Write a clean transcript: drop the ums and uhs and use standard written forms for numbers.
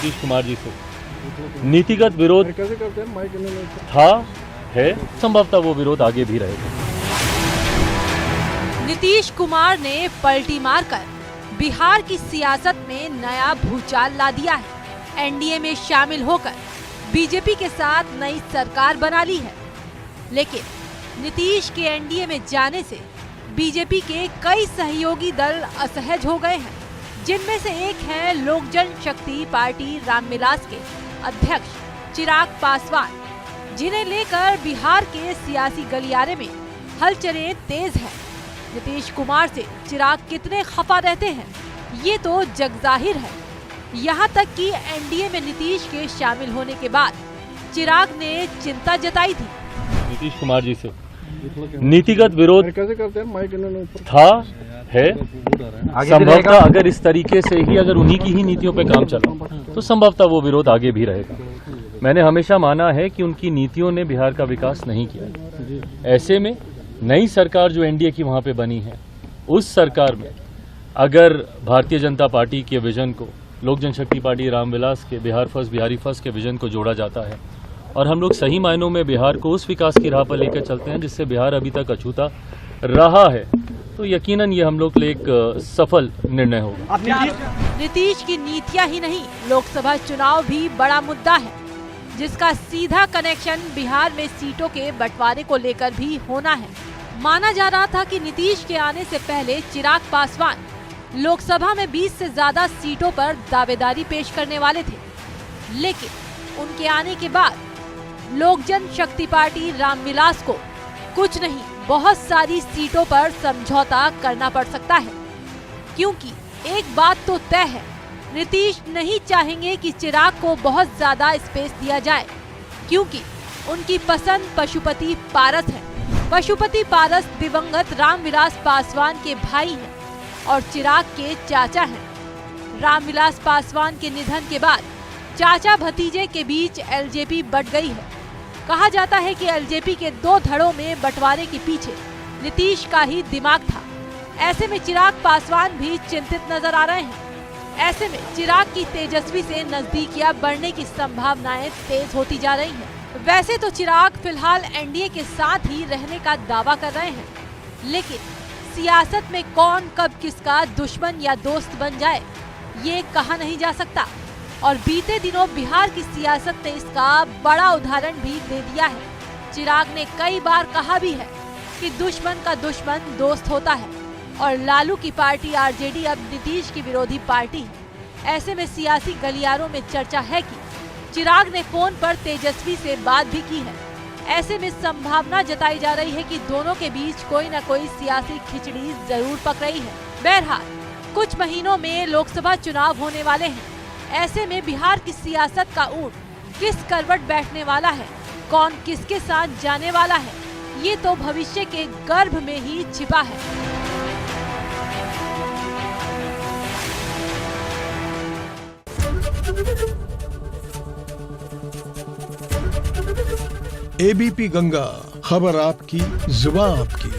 नीतीश कुमार जी से नीतिगत विरोध था, है, संभवतः वो विरोध आगे भी रहेगा। नीतीश कुमार ने पलटी मारकर बिहार की सियासत में नया भूचाल ला दिया है। एनडीए में शामिल होकर बीजेपी के साथ नई सरकार बना ली है। लेकिन नीतीश के एनडीए में जाने से बीजेपी के कई सहयोगी दल असहज हो गए हैं, जिनमें से एक है लोक जनशक्ति पार्टी रामविलास के अध्यक्ष चिराग पासवान, जिन्हें लेकर बिहार के सियासी गलियारे में हलचलें तेज है। नीतीश कुमार से चिराग कितने खफा रहते हैं ये तो जगजाहिर है। यहाँ तक कि एनडीए में नीतीश के शामिल होने के बाद चिराग ने चिंता जताई थी। नीतीश कुमार जी से नीतिगत विरोध था, है, संभवतः अगर इस तरीके से ही अगर उन्हीं की ही नीतियों पे काम चला तो संभवतः वो विरोध आगे भी रहेगा। मैंने हमेशा माना है कि उनकी नीतियों ने बिहार का विकास नहीं किया। ऐसे में नई सरकार जो एनडीए की वहां पे बनी है, उस सरकार में अगर भारतीय जनता पार्टी के विजन को लोक जनशक्ति पार्टी रामविलास के बिहार फर्स्ट बिहारी फर्स्ट के विजन को जोड़ा जाता है और हम लोग सही मायनों में बिहार को उस विकास की राह पर लेकर चलते हैं जिससे बिहार अभी तक अछूता रहा है, तो यकीनन ये हम लोग के लिए एक सफल निर्णय होगा। नीतीश की नीतियां ही नहीं, लोकसभा चुनाव भी बड़ा मुद्दा है, जिसका सीधा कनेक्शन बिहार में सीटों के बंटवारे को लेकर भी होना है। माना जा रहा था कि नीतीश के आने से पहले चिराग पासवान लोकसभा में 20 से ज्यादा सीटों पर दावेदारी पेश करने वाले थे, लेकिन उनके आने के बाद लोक जनशक्ति पार्टी रामविलास को कुछ नहीं बहुत सारी सीटों पर समझौता करना पड़ सकता है, क्योंकि एक बात तो तय है, नीतीश नहीं चाहेंगे कि चिराग को बहुत ज्यादा स्पेस दिया जाए, क्योंकि उनकी पसंद पशुपति पारस है। पशुपति पारस दिवंगत रामविलास पासवान के भाई हैं और चिराग के चाचा हैं। रामविलास पासवान के निधन के बाद चाचा भतीजे के बीच एलजेपी बढ़ गई है। कहा जाता है कि एलजेपी के 2 धड़ों में बंटवारे के पीछे नीतीश का ही दिमाग था। ऐसे में चिराग पासवान भी चिंतित नजर आ रहे हैं। ऐसे में चिराग की तेजस्वी से नजदीकियां बढ़ने की संभावनाएं तेज होती जा रही हैं। वैसे तो चिराग फिलहाल एनडीए के साथ ही रहने का दावा कर रहे हैं, लेकिन सियासत में कौन कब किसका दुश्मन या दोस्त बन जाए ये कहा नहीं जा सकता। और बीते दिनों बिहार की सियासत ने इसका बड़ा उदाहरण भी दे दिया है। चिराग ने कई बार कहा भी है कि दुश्मन का दुश्मन दोस्त होता है, और लालू की पार्टी आरजेडी अब नीतीश की विरोधी पार्टी है। ऐसे में सियासी गलियारों में चर्चा है कि चिराग ने फोन पर तेजस्वी से बात भी की है। ऐसे में संभावना जताई जा रही है कि दोनों के बीच कोई न कोई सियासी खिचड़ी जरूर पक रही है। बहरहाल कुछ महीनों में लोकसभा चुनाव होने वाले हैं। ऐसे में बिहार की सियासत का ऊंट किस करवट बैठने वाला है, कौन किसके साथ जाने वाला है, ये तो भविष्य के गर्भ में ही छिपा है। एबीपी गंगा, खबर आपकी, जुबान आपकी।